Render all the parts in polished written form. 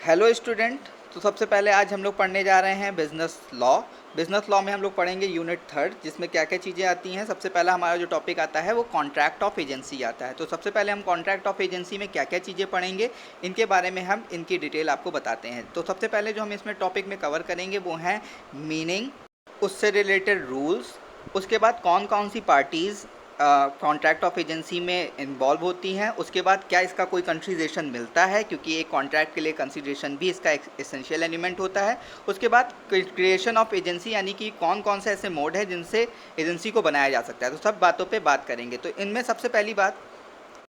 Hello student. तो सबसे पहले आज हम लोग पढ़ने जा रहे हैं बिज़नेस लॉ। बिज़नेस लॉ में हम लोग पढ़ेंगे यूनिट थर्ड, जिसमें क्या क्या चीज़ें आती हैं। सबसे पहला हमारा जो टॉपिक आता है वो कॉन्ट्रैक्ट ऑफ एजेंसी आता है। तो सबसे पहले हम कॉन्ट्रैक्ट ऑफ एजेंसी में क्या क्या चीज़ें पढ़ेंगे, इनके बारे में हम इनकी डिटेल आपको बताते हैं। तो सबसे पहले जो हम इसमें टॉपिक में कवर करेंगे वो हैं मीनिंग, उससे रिलेटेड रूल्स, उसके बाद कौन कौन सी पार्टीज़ कॉन्ट्रैक्ट ऑफ एजेंसी में इन्वॉल्व होती हैं, उसके बाद क्या इसका कोई कंसिडरेशन मिलता है, क्योंकि एक कॉन्ट्रैक्ट के लिए कंसिडरेशन भी इसका एक एसेंशियल एलिमेंट होता है। उसके बाद क्रिएशन ऑफ एजेंसी, यानी कि कौन कौन से ऐसे मोड है जिनसे एजेंसी को बनाया जा सकता है। तो सब बातों पे बात करेंगे। तो इनमें सबसे पहली बात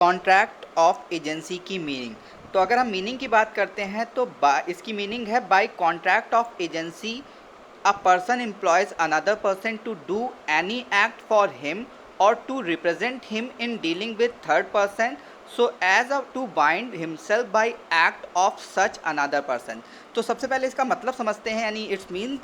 कॉन्ट्रैक्ट ऑफ एजेंसी की मीनिंग। तो अगर हम मीनिंग की बात करते हैं तो इसकी मीनिंग है by contract of agency a person employs another person to do any act for him or to represent him in dealing with third person so as to bind himself by act of such another person। तो सबसे पहले इसका मतलब समझते हैं, यानी it's mean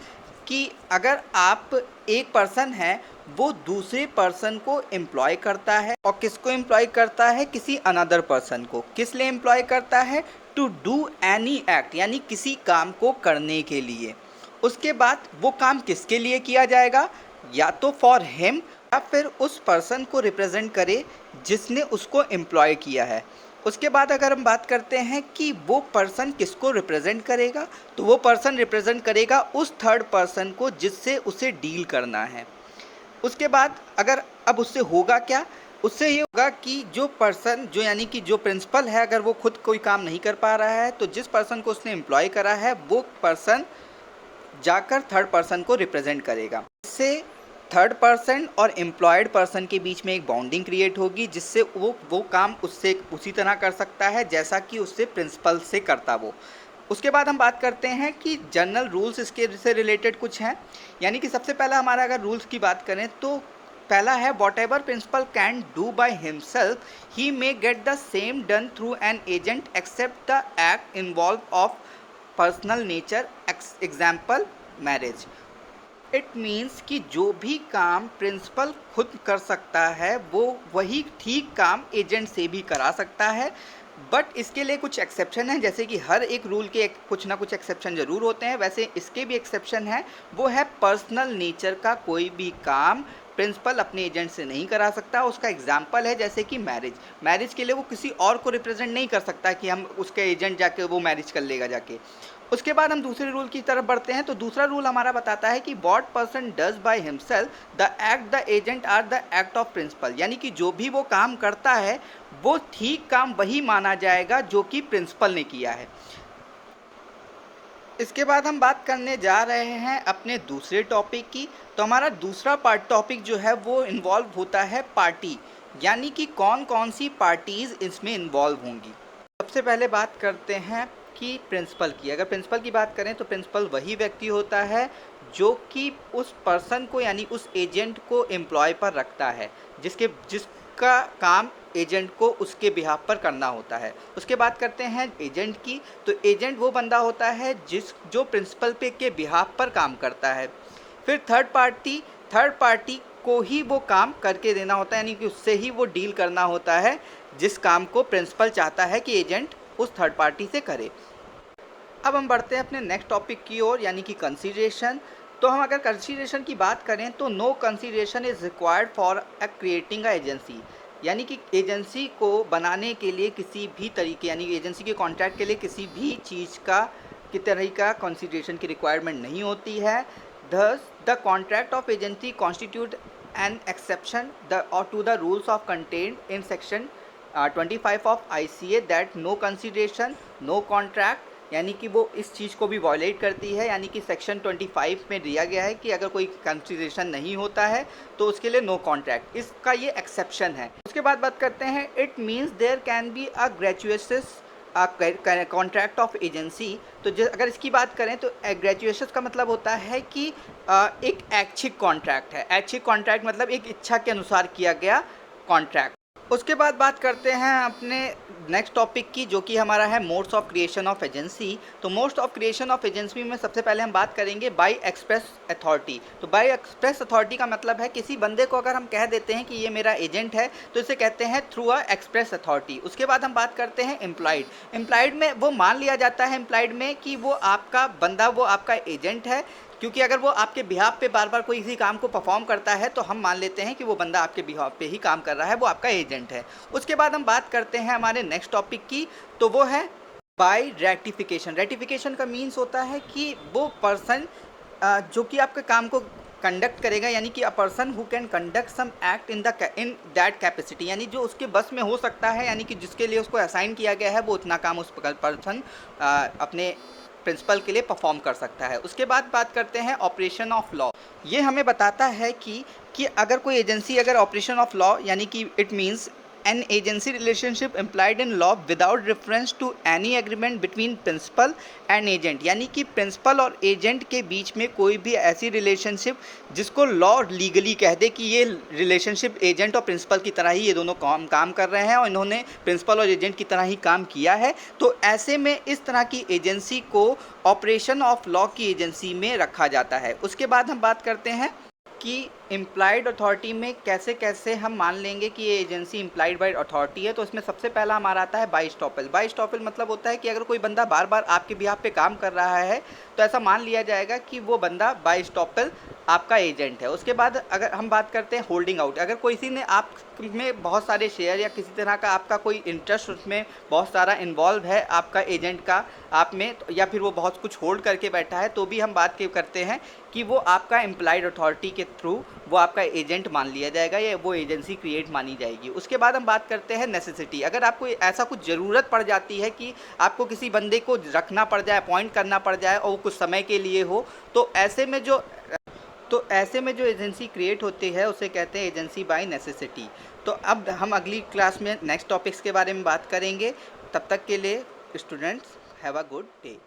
कि अगर आप एक पर्सन है वो दूसरे पर्सन को एम्प्लॉय करता है, और किसको एम्प्लॉय करता है, किसी अनदर पर्सन को। किस लिए एम्प्लॉय करता है, टू डू एनी एक्ट, यानी किसी काम को करने के लिए। उसके बाद वो काम किसके लिए किया जाएगा, या तो फॉर हिम, या फिर उस पर्सन को रिप्रेजेंट करे जिसने उसको एम्प्लॉय किया है। उसके बाद अगर हम बात करते हैं कि वो पर्सन किसको रिप्रेजेंट करेगा, तो वो पर्सन रिप्रेजेंट करेगा उस थर्ड पर्सन को जिससे उसे डील करना है। उसके बाद अगर अब उससे होगा क्या, उससे ये होगा कि जो पर्सन, जो यानी कि जो प्रिंसिपल है, अगर वो खुद कोई काम नहीं कर पा रहा है तो जिस पर्सन को उसने एम्प्लॉय करा है वो पर्सन जाकर थर्ड पर्सन को रिप्रेजेंट करेगा। इससे थर्ड पर्सन और एम्प्लॉयड पर्सन के बीच में एक बॉन्डिंग क्रिएट होगी, जिससे वो काम उससे उसी तरह कर सकता है जैसा कि उससे प्रिंसिपल से करता वो। उसके बाद हम बात करते हैं कि जनरल रूल्स इसके से रिलेटेड कुछ हैं। यानी कि सबसे पहला हमारा अगर रूल्स की बात करें तो पहला है whatever principal can do by himself he may get the same done through an agent except the act involve of personal nature, example marriage. It means कि जो भी काम प्रिंसिपल खुद कर सकता है वो वही ठीक काम एजेंट से भी करा सकता है। बट इसके लिए कुछ एक्सेप्शन है, जैसे कि हर एक रूल के कुछ ना कुछ एक्सेप्शन ज़रूर होते हैं, वैसे इसके भी एक्सेप्शन है। वो है पर्सनल नेचर का कोई भी काम प्रिंसिपल अपने एजेंट से नहीं करा सकता। उसका एग्जाम्पल है जैसे कि मैरिज। मैरिज के लिए वो किसी और को रिप्रेजेंट नहीं कर सकता कि हम उसके एजेंट जाके वो मैरिज कर लेगा जाके। उसके बाद हम दूसरे रूल की तरफ बढ़ते हैं। तो दूसरा रूल हमारा बताता है कि what person does by himself the act the agent are the act of principal, यानी कि जो भी वो काम करता है वो ठीक काम वही माना जाएगा जो कि प्रिंसिपल ने किया है। इसके बाद हम बात करने जा रहे हैं अपने दूसरे टॉपिक की। तो हमारा दूसरा टॉपिक जो है वो इन्वॉल्व होता है पार्टी, यानी कि कौन कौन सी पार्टीज़ इसमें इन्वॉल्व होंगी। सबसे पहले बात करते हैं कि प्रिंसिपल की। अगर प्रिंसिपल की बात करें तो प्रिंसिपल वही व्यक्ति होता है जो कि उस पर्सन को, यानी उस एजेंट को एम्प्लॉय पर रखता है, जिसका काम एजेंट को उसके बिहाफ पर करना होता है। उसके बाद करते हैं एजेंट की। तो एजेंट वो बंदा होता है जो प्रिंसिपल पे के बिहाफ पर काम करता है। फिर थर्ड पार्टी को ही वो काम करके देना होता है, यानी कि उससे ही वो डील करना होता है जिस काम को प्रिंसिपल चाहता है कि एजेंट उस थर्ड पार्टी से करे। अब हम बढ़ते हैं अपने नेक्स्ट टॉपिक की ओर, यानी कि कंसीडरेशन। तो हम अगर कंसीडरेशन की बात करें तो no consideration is required for creating a agency, यानी कि एजेंसी को बनाने के लिए किसी भी तरीके, यानी एजेंसी के कॉन्ट्रैक्ट के लिए किसी भी चीज़ की तरह का कंसीडरेशन की रिक्वायरमेंट नहीं होती है। Thus the contract of agency constitute an exception to the rules of content in section 25 of ICA that no consideration no contract, यानी कि वो इस चीज़ को भी वॉयलेट करती है। यानी कि सेक्शन 25 में दिया गया है कि अगर कोई कंसीडरेशन नहीं होता है तो उसके लिए नो कॉन्ट्रैक्ट, इसका ये एक्सेप्शन है। उसके बाद बात करते हैं it means there can be a gratuitous contract of agency. तो अगर इसकी बात करें तो ग्रेजुएशन का मतलब होता है कि एक ऐच्छिक कॉन्ट्रैक्ट है। ऐच्छिक कॉन्ट्रैक्ट मतलब एक इच्छा के अनुसार किया गया कॉन्ट्रैक्ट। उसके बाद बात करते हैं अपने नेक्स्ट टॉपिक की, जो कि हमारा है modes of creation of agency. तो modes of creation of agency में सबसे पहले हम बात करेंगे बाय एक्सप्रेस अथॉरिटी। तो बाय एक्सप्रेस अथॉरिटी का मतलब है किसी बंदे को अगर हम कह देते हैं कि ये मेरा एजेंट है तो इसे कहते हैं थ्रू अ एक्सप्रेस अथॉरिटी। उसके बाद हम बात करते हैं एम्प्लॉयड। एम्प्लॉयड में वो मान लिया जाता है एम्प्लॉयड में कि वो आपका बंदा वो आपका एजेंट है, क्योंकि अगर वो आपके बिहाफ पे बार बार कोई इसी काम को परफॉर्म करता है तो हम मान लेते हैं कि वो बंदा आपके बिहाफ पे ही काम कर रहा है, वो आपका एजेंट है। उसके बाद हम बात करते हैं हमारे नेक्स्ट टॉपिक की, तो वो है बाय रेटिफिकेशन। रेटिफिकेशन का मीन्स होता है कि वो पर्सन जो कि आपके काम को कंडक्ट करेगा, यानी कि a person who can conduct some act in that capacity, यानी जो उसके बस में हो सकता है, यानी कि जिसके लिए उसको असाइन किया गया है वो उतना काम उस पर्सन अपने प्रिंसिपल के लिए परफॉर्म कर सकता है। उसके बाद बात करते हैं ऑपरेशन ऑफ लॉ। ये हमें बताता है कि अगर कोई एजेंसी अगर ऑपरेशन ऑफ लॉ, यानी कि it means an agency relationship implied in law without reference to any agreement between principal and agent, यानी कि प्रिंसिपल और एजेंट के बीच में कोई भी ऐसी रिलेशनशिप जिसको लॉ लीगली कह दे कि ये रिलेशनशिप एजेंट और प्रिंसिपल की तरह ही ये दोनों काम कर रहे हैं और इन्होंने प्रिंसिपल और एजेंट की तरह ही काम किया है, तो ऐसे में इस तरह की एजेंसी को ऑपरेशन ऑफ लॉ की एजेंसी में रखा जाता है। उसके बाद हम बात करते हैं कि इम्प्लाइड अथॉरिटी में कैसे कैसे हम मान लेंगे कि ये एजेंसी इम्प्लाइड बाय अथॉरिटी है। तो इसमें सबसे पहला हमारा आता है बाय स्टॉपल। बाय स्टॉपल मतलब होता है कि अगर कोई बंदा बार बार आपके बिहाफ पे काम कर रहा है तो ऐसा मान लिया जाएगा कि वो बंदा बाय स्टॉपल आपका एजेंट है। उसके बाद अगर हम बात करते हैं होल्डिंग आउट, अगर किसी ने आप में बहुत सारे शेयर या किसी तरह का आपका कोई इंटरेस्ट उसमें बहुत सारा इन्वॉल्व है आपका एजेंट का आप में, या फिर वो बहुत कुछ होल्ड करके बैठा है, तो भी हम बात करते हैं कि वो आपका एम्प्लॉयड अथॉरिटी के थ्रू वो आपका एजेंट मान लिया जाएगा या वो एजेंसी क्रिएट मानी जाएगी। उसके बाद हम बात करते हैं नेसेसिटी। अगर आपको ऐसा कुछ ज़रूरत पड़ जाती है कि आपको किसी बंदे को रखना पड़ जाए, अपॉइंट करना पड़ जाए और वो कुछ समय के लिए हो, तो ऐसे में जो एजेंसी क्रिएट होती है उसे कहते हैं एजेंसी बाय नेसेसिटी। तो अब हम अगली क्लास में नेक्स्ट टॉपिक्स के बारे में बात करेंगे। तब तक के लिए students have a good day.